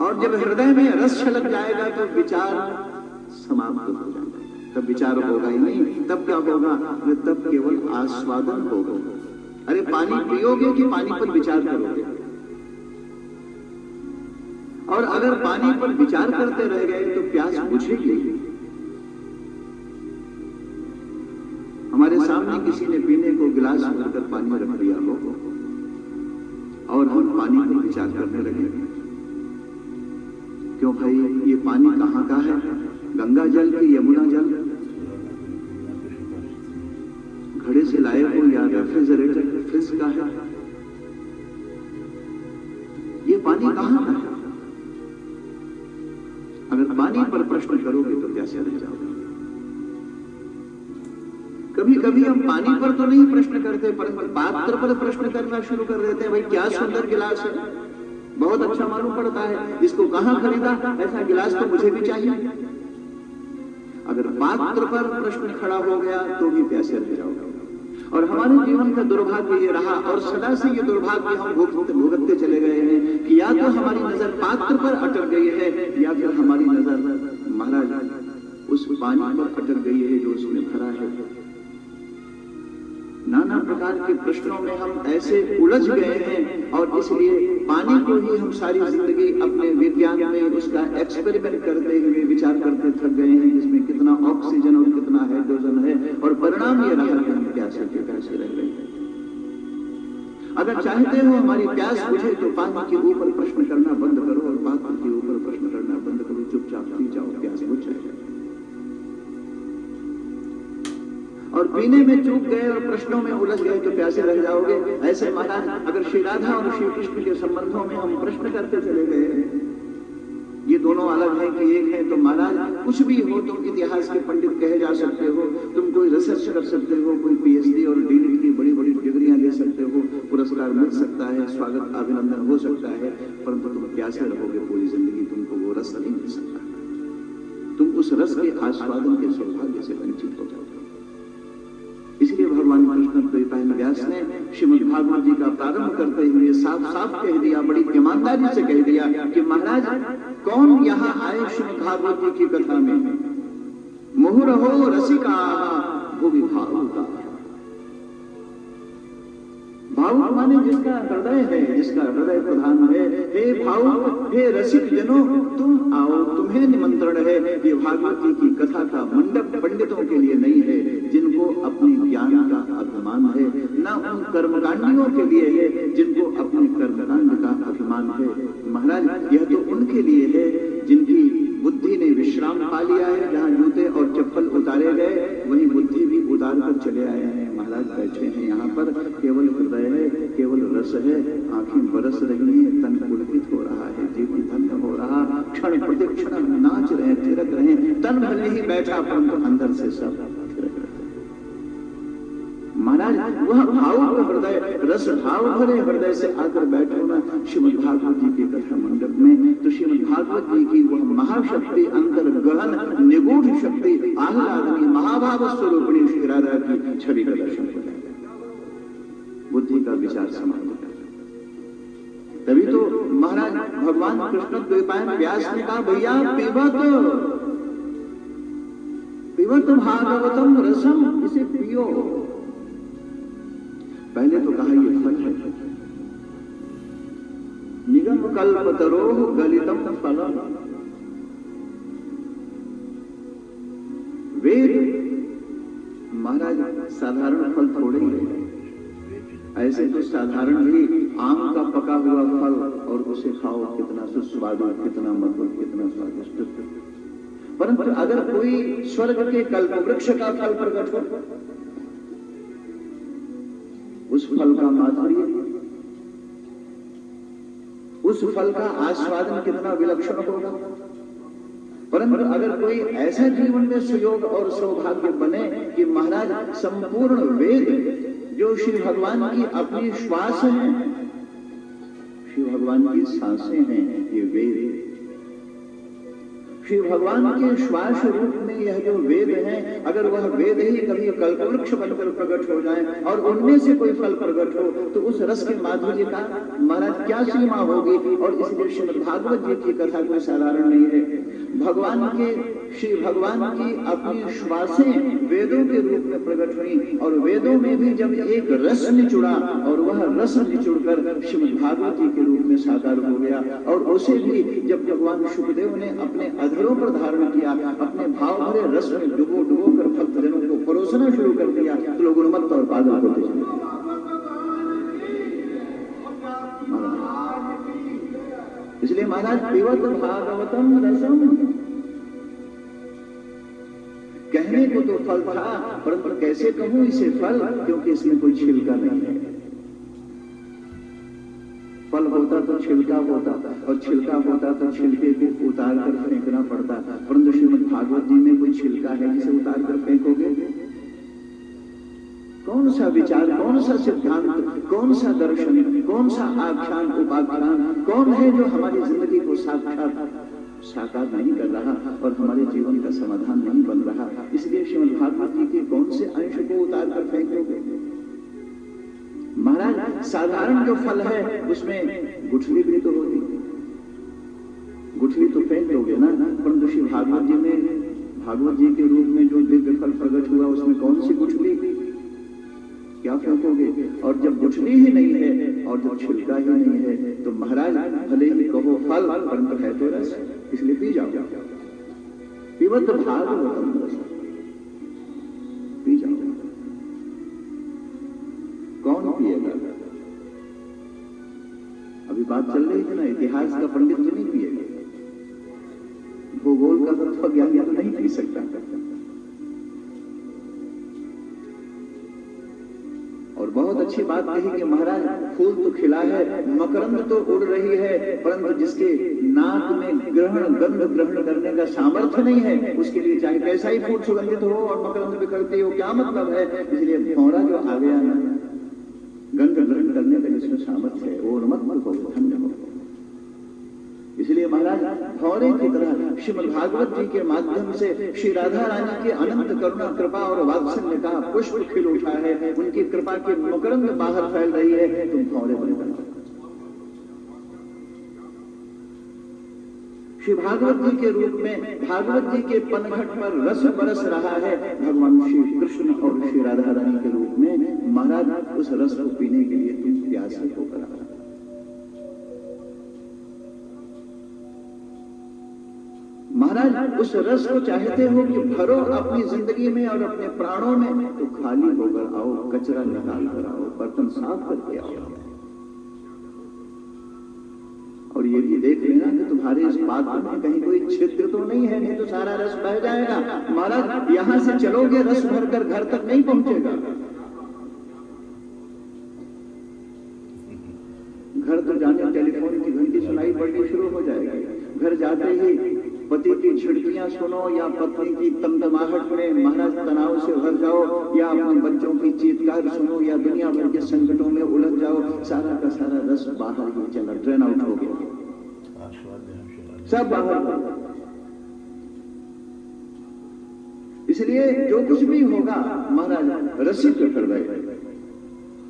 और जब हृदय में रस छलक जाएगा तो विचार समाप्त हो जाएगा, तब विचार होगा ही नहीं। तब क्या होगा? तब केवल आस्वादन होगा। अरे पानी पियोगे कि पानी पर विचार करोगे? और अगर पानी पर विचार करते रह गए तो प्यास बुझेगी। हमारे सामने किसी ने पीने को गिलास भरकर पानी रख दिया हो और हम पानी पर विचार करने लगे, क्यों भाई ये पानी कहां का है? गंगा जल की, यमुना जल, घड़े से लाए हो या रेफ्रिजरेटर फ्रिज का है? ये पानी कहां का है? अगर पानी पर प्रश्न करोगे तो कैसे रह जाओगे? कभी कभी हम पानी पर तो नहीं प्रश्न करते, परंतु पात्र पर प्रश्न करना शुरू कर देते हैं। भाई क्या सुंदर गिलास है, बहुत अच्छा मालूम पड़ता है, इसको कहां खरीदा? ऐसा गिलास तो मुझे भी चाहिए। अगर पात्र पर प्रश्न खड़ा हो गया तो भी प्यासे रह जाओगे। और हमारे जीवन का दुर्भाग्य ये रहा, और सदा से ये दुर्भाग्य हम भुगतते चले गए हैं कि या तो हमारी नजर पात्र पर अटक गई है या फिर हमारी नजर महाराज उस पानी पर अटक गई है जो उसमें भरा है। नाना प्रकार के प्रश्नों में हम ऐसे उलझ गए हैं और इसलिए पानी को ही हम सारी जिंदगी अपने विज्ञान में उसका एक्सपेरिमेंट करते हुए विचार करते थक गए हैं, जिसमें कितना ऑक्सीजन और कितना हाइड्रोजन है, और परिणाम ये रहा कि हम प्यासे रह गए हैं। अगर चाहते हो हमारी प्यास बुझे तो पानी के ऊपर प्रश्न करना बंद करो और पात्र के ऊपर प्रश्न करना बंद करो, चुपचाप पी जाओ, प्यास बुझ जाएगी। और पीने में चूक गए और प्रश्नों में उलझ गए तो प्यासे रह जाओगे। ऐसे महाराज अगर श्री राधा और श्री कृष्ण के संबंधों में हम प्रश्न करते चले गए, ये दोनों अलग है कि एक है, तो महाराज कुछ भी हो तुम इतिहास के पंडित कहे जा सकते हो, तुम कोई रिसर्च कर सकते हो, कोई पीएचडी और डीलिट की बड़ी बड़ी डिग्रियां ले सकते हो, पुरस्कार मिल सकता है, स्वागत अभिनंदन हो सकता है, परंतु तुम प्यासे रहोगे पूरी जिंदगी, तुमको वो रस नहीं मिल सकता। तुम उस रस के आस्वादन के सौभाग्य से वंचित हो जाओगे। इसलिए भगवान कृष्ण द्वैपायन व्यास ने श्रीमद् भागवत जी का प्रारंभ करते हुए साफ साफ कह दिया, बड़ी ईमानदारी से कह दिया कि महाराज कौन यहाँ आए श्रीमद् भागवत जी की कथा में? मुहुरहो रसिका भुवि भावुका। भावुक माने जिसका हृदय है, जिसका हृदय प्रधान है। हे भावुक, हे रसिक जनों, तुम आओ, तुम्हें निमंत्रण है। ये भागवत जी की कथा का मंडप पंडितों के लिए नहीं है जिनको अपने ज्ञान का अभिमान है, न उन कर्मकांडियों के लिए है जिनको अपने कर्मकांड का अभिमान है। महाराज यह तो उनके लिए है जिनकी बुद्धि ने विश्राम पा लिया है। जहाँ जूते और चप्पल उतारे गए वहीं बुद्धि भी उतार कर चले आए हैं। महाराज बैठे हैं यहाँ पर, केवल हृदय है, केवल रस है, आंखें बरस रही हैं, तन पुलकित हो रहा है, जीवन धन्य हो रहा, क्षण प्रतिक्षण नाच रहे, थिरक रहे, तन भले ही बैठा परंतु अंदर से सब थिरक रहे। महाराज वह भावुक हृदय, रस भाव भरे हृदय से आकर बैठो ना श्रीमद् भागवत जी के कथा मंडप में, तो श्रीमद् भागवत जी की वह महाशक्ति, अंतर गहन निगूढ़ शक्ति, आह्लादनी महाभाव स्वरूपिणी श्री राधा की छवि का दर्शन हो जाएगा, बुद्धि का विचार समाप्त हो जाएगा। तभी तो महाराज भगवान कृष्ण द्वैपायन व्यास ने कहा, भैया पिबत भागवतम रसम, इसे पियो। पहले तो कहा ये फल है, निगम कल्पतरोह गलितम फलम। वेद महाराज साधारण फल थोड़े ही है, ऐसे तो साधारण भी आम का पका हुआ फल और उसे खाओ, कितना सुस्वादु, कितना मधुर, कितना स्वादिष्ट। परंतु अगर कोई स्वर्ग के कल्प वृक्ष का फल प्रकट हो, उस फल का माधुर्य, उस फल का आस्वादन कितना विलक्षण होगा। परंतु अगर कोई ऐसा जीवन में सुयोग और सौभाग्य बने कि महाराज संपूर्ण वेद जो श्री भगवान की अपनी श्वास है, श्री भगवान की सांसें हैं, ये वेद श्री भगवान के श्वास रूप में यह जो वेद है, अगर वह वेद ही कभी कल्पवृक्ष बनकर प्रकट हो जाए और उनमें से कोई फल प्रकट हो तो उस रस के माधुर्य का महाराज क्या सीमा होगी। और इसलिए श्रीमद् भागवत जी की कथा कोई साधारण नहीं है। भगवान के श्री भगवान की अपनी श्वासें वेदों के रूप में प्रकट हुई और वेदों में भी जब एक रस निचुड़ा और वह रस निचुड़कर श्रीमद् भागवत जी के रूप में साकार हो गया और उसे भी जब भगवान शुकदेव ने अपने अधरों पर धारण किया, अपने भाव भरे रस में डुबो डुबो कर भक्तजनों को परोसना शुरू कर दिया तो लोग उन्मत्त और पागल होते चले। इसलिए महाराज पिबत भागवतम रसम, कहने को तो फल था परंतु कैसे कहूं इसे फल, क्योंकि इसमें कोई छिलका नहीं है। फल होता तो छिलका होता और छिलका होता तो छिलके को उतार कर फेंकना पड़ता, परंतु श्रीमद् भागवत जी में कोई छिलका है जिसे उतार कर फेंकोगे? कौन सा विचार, कौन सा सिद्धांत, कौन सा दर्शन, कौन सा आख्यान उपाख्यान, कौन है जो हमारी जिंदगी को साकार नहीं कर रहा और हमारे जीवन का समाधान नहीं बन रहा? इसलिए श्रीमद् भागवत जी के कौन से अंश को उतार कर फेंकोगे? महाराज साधारण जो फल है उसमें गुठली भी तो होती, गुठली तो फेंक दोगे ना, परंतु श्री भागवत जी में, भागवत जी के रूप में जो दिव्य फल प्रकट हुआ उसमें कौन सी गुठली, क्या फेंकोगे? और जब गुठली ही नहीं है और जब छिलका ही नहीं है तो महाराज भले ही कहो फल परंतु है तो रस, इसलिए पी जाओ। पिबत भागवतम रस, पी जाओ। कौन पिएगा? अभी बात चल रही थी ना, इतिहास का पंडित तो नहीं पिएगा, भूगोल का तत्व ज्ञानी तो नहीं पी सकता। और बहुत अच्छी बात कही कि महाराज फूल तो खिला है, मकरंद तो उड़ रही है, परंतु जिसके नाक में गंध ग्रहण करने का सामर्थ्य नहीं है उसके लिए चाहे कैसा ही फूल सुगंधित हो और मकरंद बिखरती हो, क्या मतलब है? इसलिए भौरा जो आ गया ना, गंध ग्रहण करने का जिसमें सामर्थ्य है वो उन्मत्त हो, धन्य हो। इसलिए महाराज भौरे की तरह श्रीमद् भागवत जी के माध्यम से श्री राधा रानी के अनंत करुणा कृपा और वात्सल्य का पुष्प खिल उठा है, उनकी कृपा की मकरंद बाहर फैल रही है, तुम भौरे बन जाओ। श्री भागवत जी के रूप में भागवत जी के पनघट पर रस बरस रहा है भगवान श्री कृष्ण और श्री राधा रानी के रूप में। महाराज उस रस को पीने के लिए तुम प्यासे होकर आ। महाराज उस रस को चाहते हो कि भरो अपनी जिंदगी में और अपने प्राणों में, तो खाली होकर आओ, कचरा निकाल कर आओ, बर्तन साफ करके आओ। और ये भी देख लेना कि तुम्हारे इस पात्र में कहीं कोई छिद्र तो नहीं है, नहीं तो सारा रस बह जाएगा। महाराज यहां से चलोगे रस भरकर घर तक नहीं पहुंचेगा। घर तो जाने टेलीफोन की घंटी सुनाई पड़नी शुरू हो जाएगी। घर जाते ही पति की झिड़कियां सुनो या पत्नी की तमतमाहट में महाराज तनाव से भर जाओ, या अपने बच्चों की चीत्कार सुनो, या दुनिया भर के संकटों में उलझ जाओ, सारा का सारा रस बाहर ही चला, ड्रेन आउट हो गया, सब बाहर हो गया। इसलिए जो कुछ भी होगा महाराज रसिक हृदय,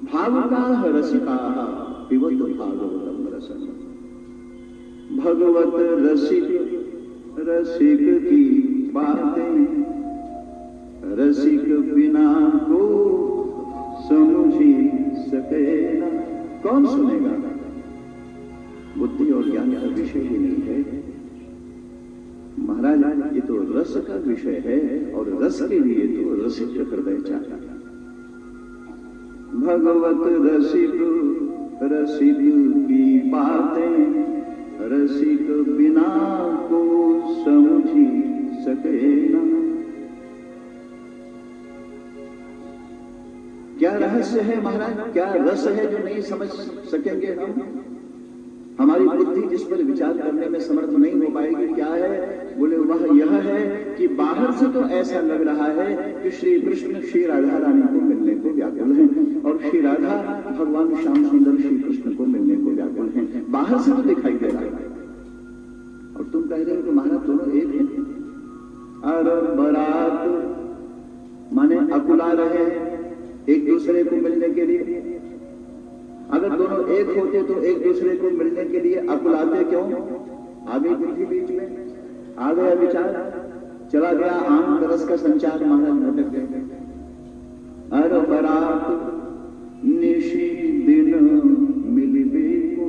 भावुका रसिका पिबत भागवतम रसम। भगवत रसिक रसिक की बातें, रसिक बिना को समझ ही सके ना। कौन सुनेगा? बुद्धि और ज्ञान का विषय ही नहीं है महाराज, ये तो रस का विषय है और रस के लिए तो रसिक हृदय चाहिए। भगवत रसिक रसिक की बातें, रसिक बिना को समझी सके ना। क्या रहस्य है महाराज, क्या रस है जो नहीं समझ सकेंगे हम? हमारी बुद्धि जिस पर विचार करने में समर्थ नहीं हो पाएगी, क्या है? बोले वह यह है कि बाहर से तो ऐसा लग रहा है कि श्री कृष्ण श्री राधा रानी को मिलने को व्याकुल हैं और श्री राधा भगवान श्याम सुंदर श्री कृष्ण को मिलने को व्याकुल हैं, बाहर से तो दिखाई दे रहा है। और तुम कह रहे हो कि महाराज दोनों एक हैं। और बारात माने अकुला रहे एक दूसरे को मिलने के लिए। अगर दोनों एक होते तो एक दूसरे को मिलने के लिए अकुलाते क्यों? आ गई बुद्धि बीच में, आ गया विचार, चला गया आम रस का संचार, महाराज भटक गए। अर बारात निशी दिन मिलबे को,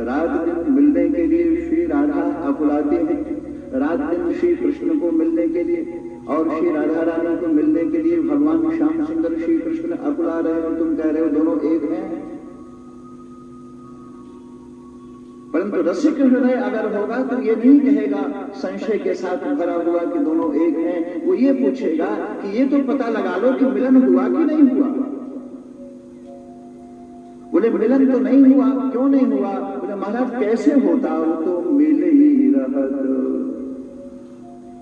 रात दिन मिलने के लिए श्री राधा अकुलाती है, रात दिन श्री कृष्ण को मिलने के लिए और श्री राधा रानी को मिलने के लिए भगवान श्याम सुंदर श्री कृष्ण अकुला रहे हो। तुम कह रहे हो दोनों एक हैं, परंतु रसिक हृदय अगर होगा तो ये नहीं कहेगा संशय के साथ भरा हुआ कि दोनों एक हैं। वो ये पूछेगा कि ये तो पता लगा लो कि मिलन हुआ कि नहीं हुआ। बोले मिलन तो नहीं हुआ, क्यों नहीं हुआ? बोले महाराज कैसे होता, वो तो मिल ही रहत,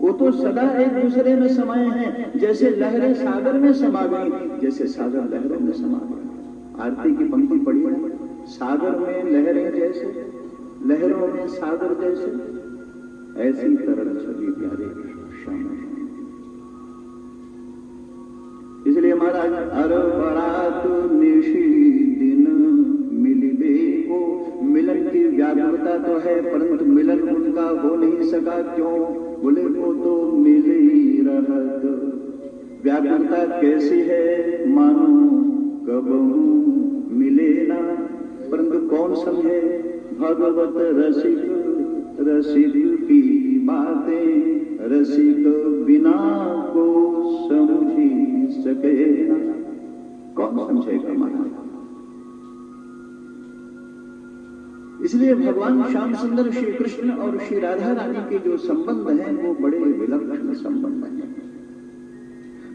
वो तो सदा एक दूसरे में समाये हैं। जैसे लहरें सागर में समा गई, जैसे सागर लहरों में समा गया। आरती की पंक्ति पढ़ी है, सागर में लहरें जैसे, लहरों में सागर जैसे, ऐसी तरह छवि प्यारे श्याम। इसलिए महाराज अर बारात निशी दिन मिलबे को, मिलन की व्याकुलता तो है परंतु मिलन उनका हो नहीं सका। क्यों? बोले वो तो मिल ही रहत। व्याकुलता कैसी है? मानो कबहू मिले ना, परंतु कौन समझे? भगवत रसिक, रसिक की बातें रसिक बिना को समझी सके ना। कौन समझेगा महाराज? इसलिए भगवान श्याम सुंदर श्री कृष्ण और श्री राधा रानी के जो संबंध हैं वो बड़े विलक्षण संबंध हैं।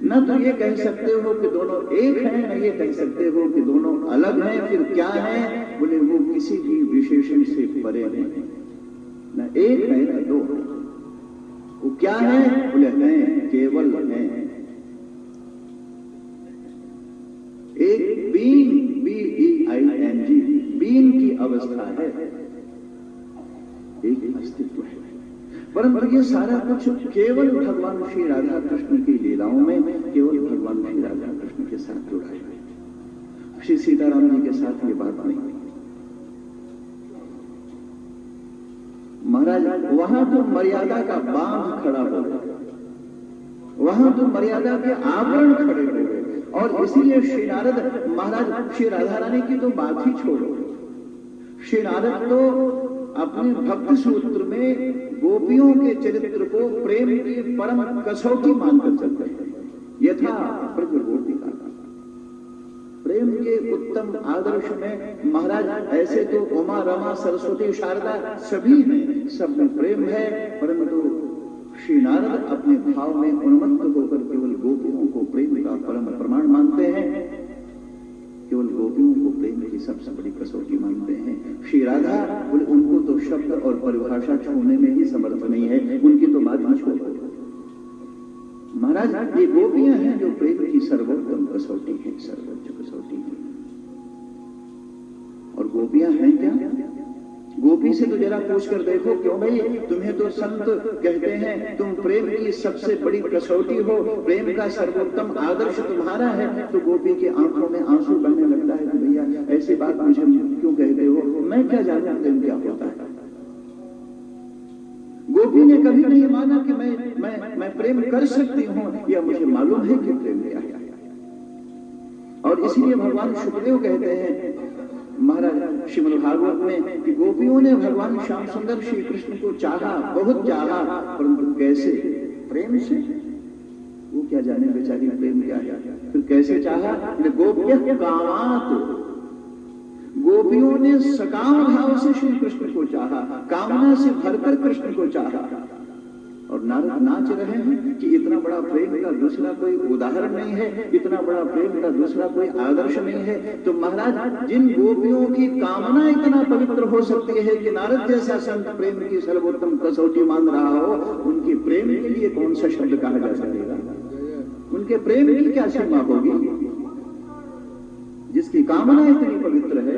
न तो ये कह सकते हो कि दोनों एक हैं, न ये कह सकते हो कि दोनों अलग हैं। फिर क्या है? बोले वो किसी भी विशेषण से परे हैं, न एक है न दो है। वो क्या है? बोले हैं, केवल हैं एक। बीइंग, BEING, बीइंग की अवस्था है, एक अस्तित्व है। परंतु ये सारा कुछ केवल भगवान श्री राधा कृष्ण की लीलाओं में, केवल भगवान श्री राधा कृष्ण के साथ जुड़ा है। श्री सीताराम जी के साथ ये बात नहीं। महाराज वहां तो मर्यादा का बांध खड़ा हो गया, वहां तो मर्यादा के आवरण खड़े हो गए। और इसीलिए श्री नारद महाराज, श्री राधा रानी की तो बात ही छोड़ो, श्री नारद तो अपने भक्ति सूत्र में गोपियों के चरित्र को प्रेम की परम कसौटी मानकर चलते हैं। यथा ब्रज गोपिका, प्रेम के उत्तम आदर्श में महाराज ऐसे तो उमा रमा सरस्वती शारदा सभी हैं, सब में प्रेम है, परंतु श्री नारद अपने भाव में उन्मत्त होकर केवल गोपियों को प्रेम का परम प्रमाण मानते हैं, केवल गोपियों को प्रेम की सबसे बड़ी कसौटी मानते हैं। श्री राधा बोले उनको तो शब्द और परिभाषा छूने में ही समर्थ नहीं है, उनकी तो बात ही छोड़ो। महाराज ये गोपियां हैं जो प्रेम की सर्वोत्तम कसौटी है, सर्वोच्च कसौटी है। और गोपियां हैं क्या? गोपी से तो जरा पूछ कर देखो, क्यों भाई तुम्हें तो संत कहते हैं तुम प्रेम की सबसे बड़ी कसौटी हो, प्रेम का सर्वोत्तम आदर्श तुम्हारा है, तो गोपी के आंखों में आंसू बहने लगता है कि भैया ऐसी बात मुझे क्यों कहते हो, मैं क्या जानता प्रेम क्या होता है। गोपी ने कभी नहीं माना कि मैं प्रेम कर सकती हूं, या मुझे मालूम है कि प्रेम क्या है। और इसीलिए भगवान शुकदेव कहते हैं महाराज श्रीमद् भागवत में कि गोपियों ने भगवान श्याम सुंदर श्री कृष्ण को चाहा, बहुत चाहा, परंतु कैसे? प्रेम से। वो क्या जाने बेचारी प्रेम क्या है, फिर कैसे चाहा? गोप्य कामात, गोपियों ने सकाम भाव से श्री कृष्ण को चाहा, कामना से भरकर कृष्ण को चाहा। और नारद नाच रहे हैं कि इतना बड़ा प्रेम का दूसरा कोई उदाहरण नहीं है, इतना बड़ा प्रेम का दूसरा कोई आदर्श नहीं है। तो महाराज जिन गोपियों की कामना इतना पवित्र हो सकती है कि नारद जैसा संत प्रेम की सर्वोत्तम कसौटी मान रहा हो, उनके प्रेम के लिए कौन सा शब्द कहा जा सकेगा? उनके प्रेम की क्या सीमा होगी? जिसकी कामना इतनी पवित्र है,